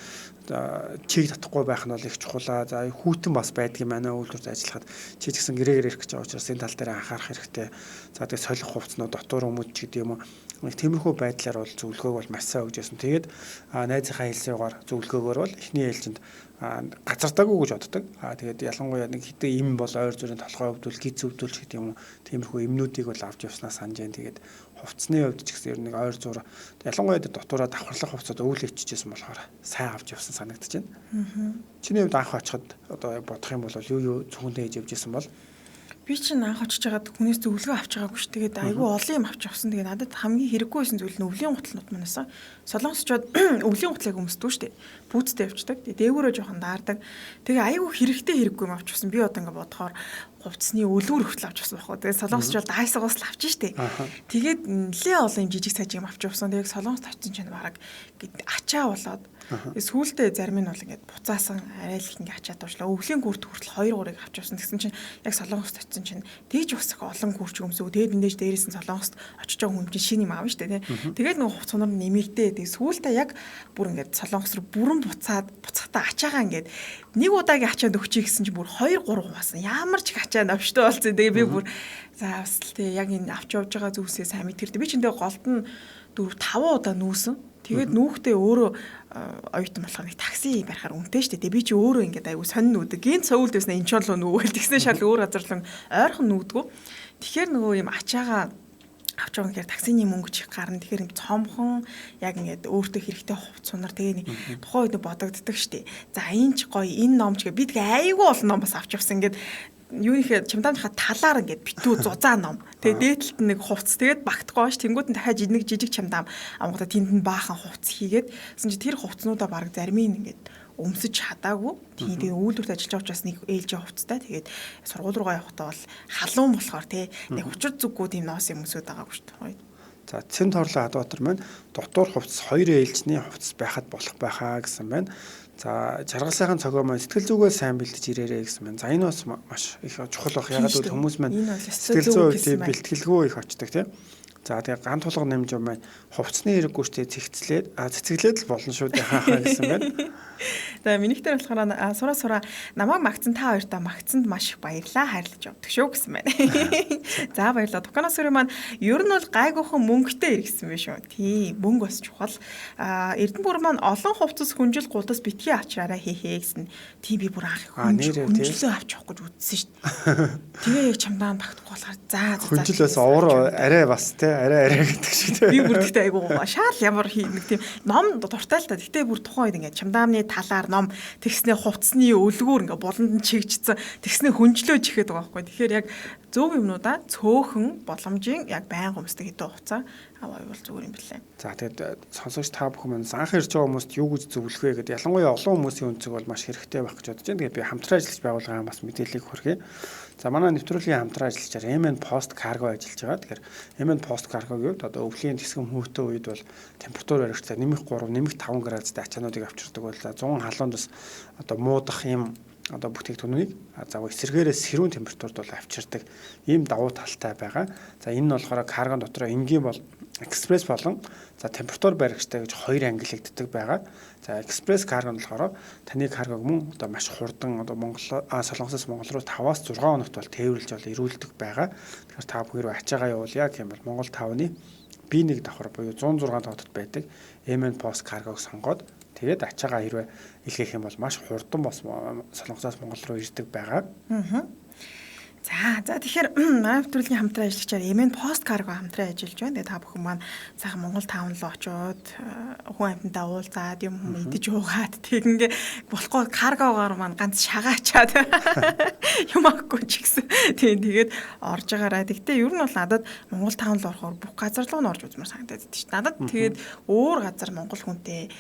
Speaker 5: чиг татахгүй байх нь бол их чухлаа. За хүүтэн бас байдгийн манай үйлдвэрт ажиллахад чи ч гэсэн гэрээгээр ирэх гэж байгаа учраас энэ тал дээр анхаарах хэрэгтэй. За тэгээ солих хувцснууд дотор өмөд ч гэдэг юм уу. Нэг тиймэрхүү байдлаар бол зөвлөгөөг бол маш сайн өгч байсан. Тэгээд найзынхаа хэлсээр зөвлөгөөгөөр бол эхний ээлжинд газардаагүй гэж боддог. Тэгээд ялангуяа нэг хитэ им бол ойр зүрийн толгой өвдөл, гиз өвдөлч гэдэг юм уу. Тиймэрхүү имнүүдийг бол авч явснаа санаж байна. Тэгээд хувцсны хувьд ч гэсэн ер нь нэг ойр зур ялангуяа давхраа давхарлах хувцас өвөл өвчижсэн болохоор сайн авч явсан санагдаж байна. Чиний хувьд анх очиход одоо бодох юм бол юу зөвхөндөө хийж явж исэн бол
Speaker 4: би чинь анх очиж байгаад хүнээс зөвлөгөө авч байгаагүй ш. Тэгээд айгүй олон юм авч явсан. Тэгээд надад хамгийн хэрэггүй байсан зүйл нь өвлийн гутлнууд манаас. Солонгосчууд өвлийн гутлыг өмсдөг ш. Бүүцтэй явчихдаг. Тэгээд дээгүүрөө жоохон даардаг. Тэгээ айгүй хэрэггүй юм авч явсан. Би одоо ингээд бодохоор хувцсны өлгөр хүртэл авч явсан байхгүй. Тэгээд солонгосчууд дайсагаас л авч штэ. Тэгээд нэлээ олон жижиг сажиг юм авч явсан. Тэгээд солонгост очсон чинь баг ачаа болоод сүүлдээ зарим нь бол ингээд буцаасан арай л ингээд ачаад уушлаа. Өвлийн гүрт хүртэл 2-3-ыг авч явсан. Тэгсэн чинь яг солонгост очсон чинь дээж бас их олон гүрч өмсөв. Тэгээд эндэж дээрээс нь солонгост очиж байгаа хүн чинь шинэ юм аав штэ тий. Тэгээд нөгөө хувцсунаар нэмэгдээ. Тэгээд сүүлдээ яг бүр ингээд солонгос руу бүрэн буцахтаа ачаагаа ингээд нэг удаагийн ачаанд өгчий гэсэн чинь бүр 2-3 хуваасан. Ямар ч ачаанд авчтай болсон. Тэгээ би бүр за бас л тий яг энэ авч явж байгаа зүйлсээ сайн мэдэрдэ. Би чинь тэгээ голд нь 4-5 удаа нүүсэн. Тэгээд нүүхдээ өөрөө оюутан болохоор нэг такси барихаар үнэтэй шүү дээ. Би чи өөрөө ингээд айгу сонин нүүдэг. Гинт Сөүлд байснаа энэ ч бол нүгэл тэгснэ шал өөр газар л ойрхон нүүдгөө. Тэгэхээр нөгөө юм ачаагаа авч байгаа гэхээр таксины мөнгө чих гарна. Тэгэхээр юм цомхон яг ингээд өөртөө хэрэгтэй хувцсунаар тэгээ нэг тухайн үед бодогддаг шүү дээ. За энэ ч гоё, энэ ном ч гэ би тэгээ айгу олон ном бас авч явсан. Ингээд юу ихээр чимдаамжийнхаа талаар ингээд битүү зузаан ном. Тэгээ дээдлэлт нэг хувцс тэгээд багтахгүй ш. Тэнгүүд нь дахиад нэг жижиг чимдаам амгата тэнд нь баахан хувцс хийгээд гэсэн чи тэр хувцснуудаа баг зарим нь ингээд өмсөж чадаагүй. Тэгээ үйлдвэрт ажиллаж байгаа учраас нэг ээлжийн хувцастай. Тэгээд сургууль руугаа явахдаа бол халуун болохоор тий нэг учир зүггүй тийм ноос юм өсөд байгаагүй шүү дээ.
Speaker 5: За Цэм Торлоо Хадбаатар маань дотор хувцас 2 ээлжний хувцас байхад болох байхаа гэсэн байна. За жаргал сайхан цогоо маань сэтгэл зүгөө сайн бэлдэж ирээрэй гэсэн байна. За энэ бас маш их чухал баг. Ягаад гэвэл хүмүүс маань сэтгэл зүйн бэлтгэлгүй их очдог тийм. За тэгээ ган тулга нэмж юм байна. Хувцсны хэрэггүй штэ цэцгэлээд л болно шүү дээ хаахаа гэсэн байна.
Speaker 4: За минийхтэр болохоор сураа намайг магцсан та хоёртаа магцсанд маш их баярлаа хайрлаж явдаг шүү гэсэн байна. За баярлалаа. Тукана сүрэ маань ер нь бол гайгүйхан мөнгөтэй иргэсэн байх шүү. Тийм мөнгө бас чухал. Эрдэнэбүр маань олон хувцас хүнжил гудас битгий авчраараа хийхээ гэсэн. Тийм би бүр анх хүнжлөө авч явах гэж үзсэн шүү дээ. Тэгээ яг чамдаа багтахгүй болохоор за
Speaker 5: хүнжил бас уур арай бас те арай гэдэг шиг те.
Speaker 4: Би бүр гэхдээ айгуу шаал ямар нэг тийм ном дуртай л та. Гэтэ бүр тухайн үед ингээд чамдаамны талаар ном тэгснээ хувцсны өлгүүр ингээд болонд нь чигжсэн тэгснээ хүнжлөөж ихэд байгаа байхгүй. Тэгэхээр яг зөв юмнуудаа цөөхөн боломжийн яг байнга хүмүүстэй хэдэн хугацаа аваад зүгээр юм билээ.
Speaker 5: За тэгээд сонсогч та бүхэн анх ирж байгаа хүмүүст юу гэж зөвлөх вэ гэдэг ялангуяа олон хүмүүсийн өнцөг бол маш хэрэгтэй байх гэж бодож байна. Тэгээд би хамтран ажиллаж байгууллагаа бас мэдээллийг хүргэе. За манай нэвтрүүлгийн хамтран ажиллагчаар MN Post Cargo ажиллаж байгаа. Тэгэхээр MN Post Cargo-г юу одоо өвлийн тэсгэм хөөтөө үед бол температур баригчтай нэмэх 3, нэмэх 5 градустай ачаануудыг авчирдаг бол 100 халуунд бас одоо муудах юм одоо бүтээгдэхүүнийг эсэргээрээ сэрүүн температурд бол авчирдаг ийм давуу талтай байгаа. За энэ нь болохоор каргон дотор энгийн бол экспресс болон за температур баригчтай гэж хоёр ангиллагддаг байгаа. За экспресс каргон болохоор таны каргог мөн одоо маш хурдан одоо Солонгосоос Монгол руу 5-6 хоногт бол тээвэрлж бол ирүүлдэг байгаа. Тэгэхээр та бүхэн рүү ачаагаа явуулъя гэх юм бол Монгол 5-ны B1 давхар буюу 106 тогтод байдаг MN Post Cargo-г сонгоод тэгээд ачаагаа хэрвээ илгээх юм бол маш хурдан бас Солонгосоос Монгол руу ирдэг байгаа.
Speaker 4: За тэгэхээр манай нэвтрүүлгийн хамтран ажиллагчаар MN Post Cargo хамтран ажиллаж байна. Тэгээд та бүхэн маань сайхан Монгол таун руу очиод хүн амьтантай уулзаад юм идэж уугаад тэг ингээ болохгүй каргоогоор маань ганц шагаачаад юм аагүй ч гэсэн. Тэгээд орж байгаараа. Тэгтээ ер нь бол надад Монгол таун руу орохоор бүх газар руу орж үзмээр санагдаад байдаг шүү дээ. Надад тэгээд өөр газар Монгол хүнтэй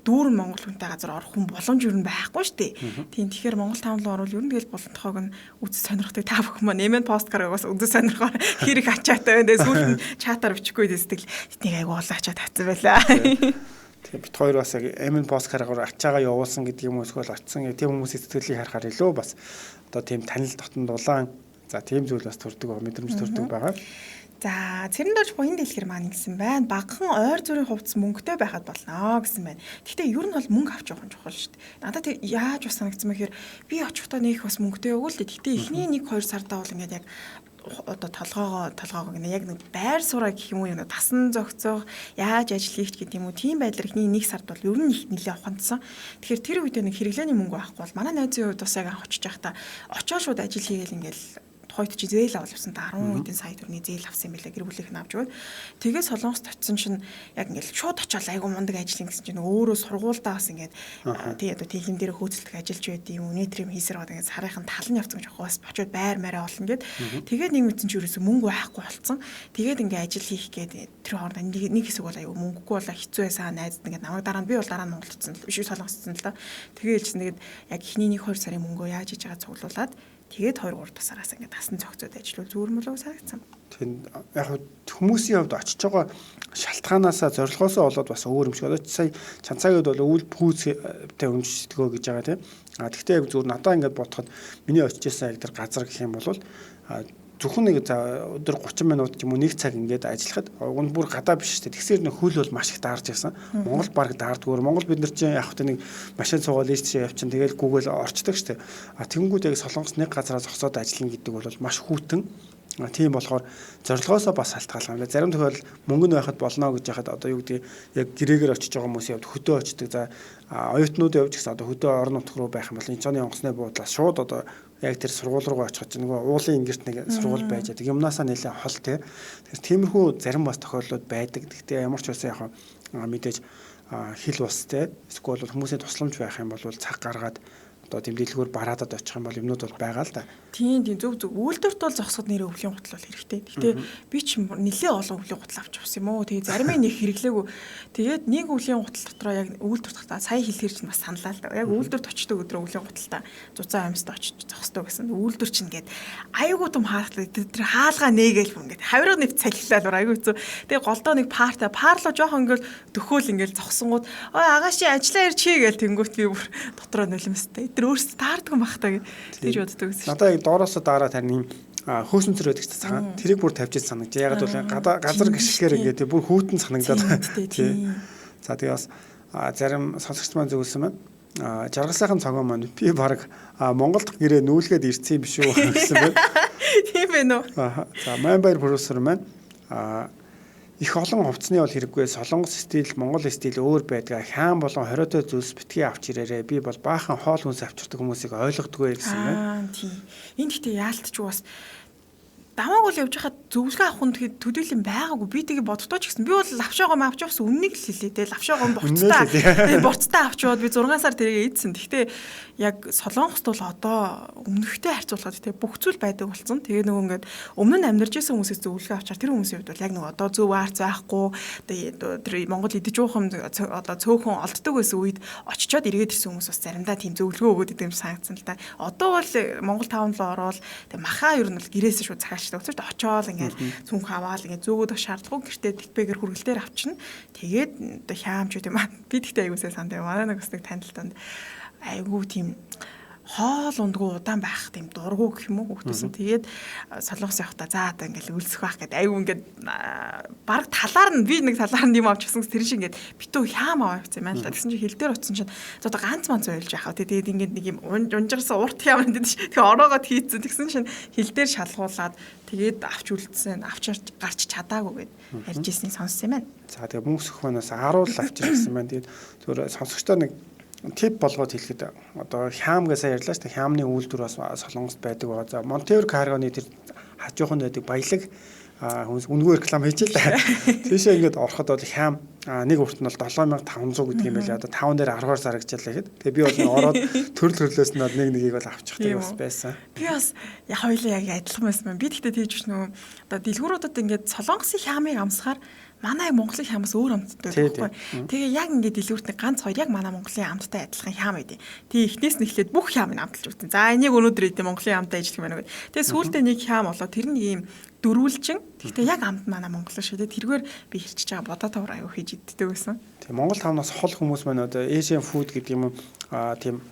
Speaker 4: дүүрэн Монгол хүнтэй газар орох хүн боломж юу байхгүй шүү дээ. Тийм тэгэхээр Монгол таун руу орвол ер нь тэгэл болонтойгоо нь үзэж сонирхдаг та бүхэн маань MN Post Cargo-гоос үзэж сонирхоор хэрэг ачаатай байна. Сүүлд нь чатаар бичихгүй дэсдэг л эднийг айгу олон ачаа тавьсан байлаа.
Speaker 5: Тэгээ бит хоёр бас яг MN Post Cargo-оор ачаагаа явуулсан гэдэг юм эсвэл очсон тийм хүмүүсийн сэтгэлийг харахаар илүү бас одоо тийм танил дотн дулаан за тийм зүйл бас төрдөг мэдрэмж төрдөг байгаа.
Speaker 4: За цэрэн дорж буян дэлгэр маань гэсэн байна. Багахан ойр зүрийн хувцас мөнгөтэй байхад болно гэсэн байна. Гэхдээ ер нь бол мөнгө авч явах нь чухал шүү дээ. Надад яаж бас санагдсан мэхээр би очихдоо нэг бас мөнгөтэй өгөө л дээ. Гэхдээ эхний 1-2 сардаа бол ингээд яг одоо толгоогоо яг нэг байр сураа гэх юм уу тасан зөгцөөх яаж ажил хийх гэдэг юм уу тийм байдлаар ихний 1 сард бол ер нь их нэлээ ухаансан. Тэгэхээр тэр үедээ нэг хэрэглээний мөнгө байхгүй бол манай найзын хувьд бас яг анх очиж байхдаа очоод шууд ажил хийгээл ингээл хойд чи зээл авалсан та 10 хэдэн сая төгрөгийн зээл авсан юм билээ гэр бүлийнх нь авч өгөөд тэгээ Солонгост очисон чинь яг ингээл шууд очиод айгу мундаг ажиллана гэсэн чинь өөрөө сургуульдаа бас ингээд тий одоо тийхин дээр хөөцөлдөх ажиллаж байд юм өнөөдөр юм хийсэр байгаа ингээд сарынхан тал нь явцсан гэж бас очиод байр мараа болно гэд тэгээд нэг мэдсэн чи ерөөсө мөнгө байхгүй болцсон тэгээд ингээд ажил хийх гээд тэр хооронд нэг хэсэг бол айгу мөнгөгүй болоо хэцүү байсан найзд ингээд намайг дараа нь би бол дараа нь Монголд очсон биш Солонгост очсон л да тэгээд ээлжсэн тэгээд яг эхний 1-2 сарын мөнгөө яаж хийж байгаа цуглуулад тэгээд 2-3 тасараас ингээд тасн цогцоод ажиллавал зүгээр мөлөө санагдсан.
Speaker 5: Тэгээд яг хүмүүсийн хувьд очиж байгаа шалтгаанаасаа зорилгоосоо болоод бас өөр юм шиг. Одоо сая Чанцаагийн бол өвөл пүүцтэй өмчтгөө гэж байгаа тийм. Тэгвэл яг зүгээр надаа ингээд бодоход миний очижсэн яг тэр газар гэх юм бол зөвхөн нэг өдөр 30 минут ч юм уу 1 цаг ингээд ажиллахад уг нь бүр гадаа биш шүү дээ. Тэгсээр нэг хөл бол маш их даарж ирсэн. Монгол баг daardгүйр. Монгол бид нар чинь яг хэвээр нэг машин цугаал ийш явчихсан. Тэгэл Google орчдөг шүү дээ. Тэгэнгүүт яг Солонгос нэг газараас зогсоод ажиллана гэдэг бол маш хүүтэн. Тийм болохоор зорилгоосоо бас шалтгаалсан юм байна. Зарим тохиолдолд мөнгө нь байхад болно гэж яхад одоо юу гэдэг яг гэрээгээр очиж байгаа хүмүүсийн хувьд хөдөө очдөг. За оюутнууд явж гэсэн одоо хөдөө орон нутг руу байх юм бол энэ цооны онгоцны буудлаас шууд одоо яг тэр сургууль руу очих чинь нөгөө уулын ингэрт нэг сургууль байж байгаа. Юмнасаа нэлээ хол тий. Тэгэхээр тиймэрхүү зарим бас тохиолдлууд байдаг. Гэхдээ ямар ч байсан яг мэдээж хил ус тий. Эсвэл хүмүүсийн тусламж байх юм бол цаг гаргаад одоо тэмдэглэгүүр бараадад очих юм бол юмнууд бол байгаа л да.
Speaker 4: Тийм зөв үйлдвэрт бол зогсоход нэр өвлийн гутал бол хэрэгтэй. Гэхдээ би ч нэлээ олон өвлийн гутал авч явсан юм уу. Тэгээ зарим нэг хэрэглээгүй. Тэгээд нэг өвлийн гутал дотроо яг үйлдвэрт та сая хэлэхэр чинь бас саналаа л да. Яг үйлдвэрт очдог өдрөө өвлийн гуталтаа зузаан амьсд очиж зогсдог гэсэн. Үйлдвэр чинь ингээд аюулгүй том хаалтлаа тэр хаалгаа нээгээл ингээд хавирга нэвт салхилаа аюул хэцүү. Тэгээ голдоо нэг парло жоохон ингээд дөхөөл ингээд зогсонгууд агаа чи ажиллаа ирч хий гээл тэнгүүт би бүр дотроо нулимстай. Тэр өөрсдөө таардаг юм бах таа гэж боддог гэсэн.
Speaker 5: Надаа яг доороосоо дараа тань хөөсөнцөр байдаг ч цахан тэрийг бүр тавьж санагдаж. Ягаад бол газар гიშгээр ингээд бүр хүүтэн санагдаад. За тэгээ бас зарим сонсогч маань зөвлөсөн байна. жаргал сайхан цогоо маань би баг Монголд гэрээ нүүлгээд ирсэн юм биш үү гэсэн байна.
Speaker 4: Тийм байна уу?
Speaker 5: За Майнбаяр продюсер маань их олон хувцсны бол хэрэггүй солонгос стил, монгол стил өөр байдаг. Хаан болон хориотой зүйлс битгий авч ирээрээ. Би бол баахан хоол хүнс авчирдаг хүмүүсийг ойлгодгүй гэсэн байна.
Speaker 4: Тийм. Энд гэхдээ яалтч бас даваагүй л явж хахад зөвлөгөө авах нь тэгээд төдийлөн байгаагүй. Би тэгээ боддоо ч гэсэн би бол лавшаагоо авч явсан үннийг л хэлээ. Тэгээ лавшаагоо буцтаа. Тэгээ буцтаа авч яваад би 6 сар тэргээ ийдсэн. Гэхдээ яг Солонгост бол одоо өмнөхтэй харьцуулахад тэгээ бүх зүйл байдаг болсон. Тэгээ нөгөө ингээд өмнө нь амьдарч байсан хүмүүсээс зөвлөгөө авчаар тэр хүмүүсийн хувьд бол яг нөгөө одоо зөв арц байхгүй. Тэгээ тэр Монгол идэж уух юм одоо цөөхөн олддог байсан үед очичоод эргээд ирсэн хүмүүс бас заримдаа тийм зөвлөгөө өгөөд идэм санагдсан л та. Одоо бол Монгол таавн руу ороод тэгээ махаа ер нь бол гэрээс шүү цагааш өчигд очоод ингээд цүнх аваад ингээд зөөгөөд шаардлагагүй гэртээ тэтбэгээр хүргэлтээр авчна. Тэгээд одоо хяамч үү тийм аа. Би тэгтээ аягуулсаа сандаа манай нэг өсдөг танилцтанд айгуу тийм хоол ундгүй удаан байх тийм дургу гэх юм уу хөвтөсөн. Тэгээд солонгос явахдаа за одоо ингээд үлсэх байх гэдэг айгуу ингээд баг талаар нь би нэг талаар нь юм авчихсан тэр шиг ингээд битүү хяам аваа явцсан юм байна л да. Тэгсэн чинь хил дээр утсан чинь за одоо ганц манц ойлж яхав. Тэгээд ингээд нэг юм унжирсан урт хяам гэдэг чинь тэгээ ороогоод хийцэн. Тэгсэн чинь хил дээр шалгуулад тэгээд авч үлдсэн авчирч гарч чадаагүй гэд ярьж ирснийг сонссон юм байна.
Speaker 5: За тэгээ мөнгө сөхөнөөс аруул авчирсан байна. Тэгээд зүгээр сонсогчдоо нэг тип болгоод хэлэхэд одоо хяам гэсэн ярьлаа шүү дээ. Хяамны үйлдвэр бас Солонгост байдаг байгаа. За Монтевер каргоны тэр хажуухан байдаг баялаг хүмүүс үнэгүй реклам хийж л да. Тийшээ ингээд ороход бол хяам нэг урт нь бол 7500 гэдэг юм байлаа. Одоо 5 дээр 10-аар зарагчлаа гэхэд. Тэгээ би бол ороод төрөл төрлөөс нь нэг нэгийг бол авчихдаг бас байсан. Би бас
Speaker 4: хоёулаа яг адилхан байсан. Би тэгтээ тийж нөө одоо дэлгүүрүүдэд ингээд Солонгосын хяамыг амсахаар манай Монголын хямс өөр амттай байхгүй. Тэгээ яг ингээд дэлгүүрт нэг ганц хоёр яг манай Монголын амттай адилхан хям байдیں۔ Тэгээ эхнээс нь эхлээд бүх хямыг амталж үзсэн. За энийг өнөөдөр идэх Монголын амттай ажиллах юм байна гэдэг. Тэгээ сүүлдээ нэг хям болоо тэр нь ийм дөрвөлжин. Тэгтээ яг амт манай Монголоо шүү дээ. Тэргээр би хэлчихэж байгаа бодоо тавар аягүй хийж иддэг байсан.
Speaker 5: Тэгээ Монгол тавнаас хол хүмүүс маань одоо Asian food гэдэг юм тийм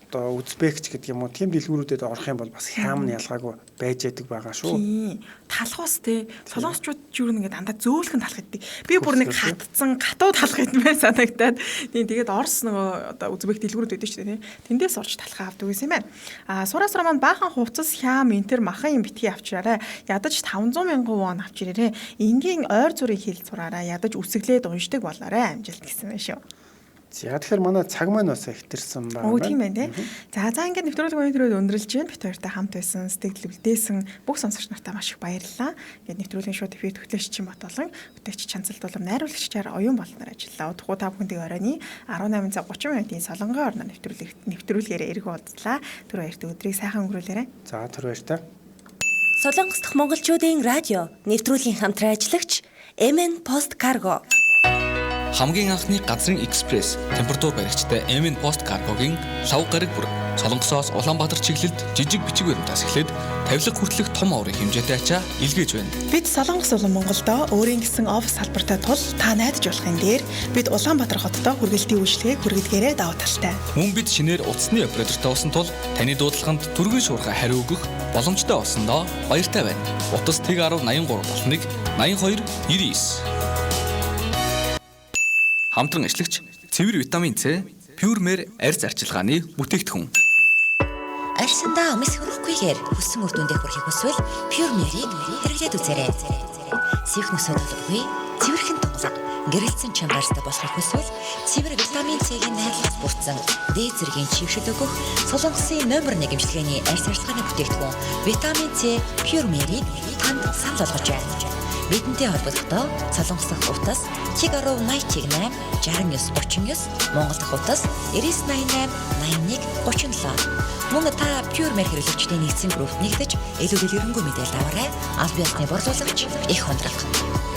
Speaker 5: одоо Узбекч гэдэг юм уу тийм дэлгүүрүүдэд орох юм бол бас хям нь ялгаагүй байж яадаг байгаа шүү.
Speaker 4: Тийм. Талхуус те солонгосчууд юу нэг дандаа зөөлхөн талах гэдэг. Би бүр нэг хатцсан гатуу талах гэдэг байх санагдаад. Тийм тэгээд Орос нөгөө одоо Узбек дэлгүүрүүд байдаг шүү дээ. Тэндээс орж талхаа авдаг гэсэн юм байна. Сурасраа маань баахан хувцас хям энтер махан юм битгий авчираарай. Ядаж 500,000 вон авчирээрэй. Энгийн ойр зургийг хэл зураарай. Ядаж үсгэлээд уншдаг болоорой амжилт гэсэн байна шүү.
Speaker 5: За тэгэхээр манай цаг маань бас ихтэрсэн байна.
Speaker 4: Оо тийм байна тий. За ингээд нэвтрүүлэг өнөөдрөө өндөрлж байна. Бид хоёртай хамт байсан, сэтгэл үлдээсэн бүх сонсогч нартай маш их баярлалаа. Ингээд нэвтрүүлгийн шууд ТV төвлөж Чинбат болон бүтээгч Чанцал Дулам найруулагчаар оюун болоноор ажиллаа. Удахгүй та бүхэндээ оройны 18 цаг 30 минутын Солонгон орноо нэвтрүүлгээрээ эргүү уулзлаа. Тэр баяртай өдрийг сайхан өнгөрүүлээрэй.
Speaker 5: За тэр баяртай.
Speaker 3: Солонгос дахь монголчуудын радио нэвтрүүлгийн хамтран ажиллагч MN Post Cargo
Speaker 1: Хамгийн анхны газрын экспресс температур баригчтай MN Post Cargo-гийн лав гараг бүр Солонгосоос Улаанбаатар чиглэлд жижиг бичиг баримтаас эхлээд тавилга хүртэлх том аврын хэмжээтэй ачаа илгээж байна.
Speaker 4: Бид Солонгос болон Монголдо өөрийн гэсэн офис салбартай тул та найдаж болохын дээр бид Улаанбаатар хотод хүргэлтийн үйлчлэгийг хүргэлгээрээ давуу талтай.
Speaker 1: Мөн бид шинээр утасны оператортай болсон тул таны дуудлаганд түргэн шуурхай хариу өгөх боломжтой болсондоо баяртай байна. Утас тэг 1083 болныг 82 99. Хамтран ажиллагч цэвэр витамин С, Pure-Mer арьс арчилгааны бүтээгдэхүүн.
Speaker 2: Арьсандаа өмс хөрөхгүйгээр хүссэн үр дүндээ хүрэхийг хүсвэл Pure-Mer-ийг хэрэглээд үзээрэй. Сих нүсэд олбгүй, цэвэрхэн тунгалаг, гэрэлцэн чангартай болохыг хүсвэл цэвэр витамин С-ийн найрлагц бүрдсэн дээд зэргийн чившил өгөх Солонгосын номер 1 эмчилгээний арьс арчилгааны бүтээгдэхүүн витамин С Pure-Mer-ийг танд санал болгож байна. Бидэнтэй холбогдоход Солонгос дахь утас 1.88 69 39 Монгол дахь утас 9988 81 37. Мөн та Pure-Mer хэрэглэгчдийн нэгдсэн группт нэгдэж илүү дэлгэрэнгүй мэдээлэл аваарай. Аль биесны борлуулагч их хондрол.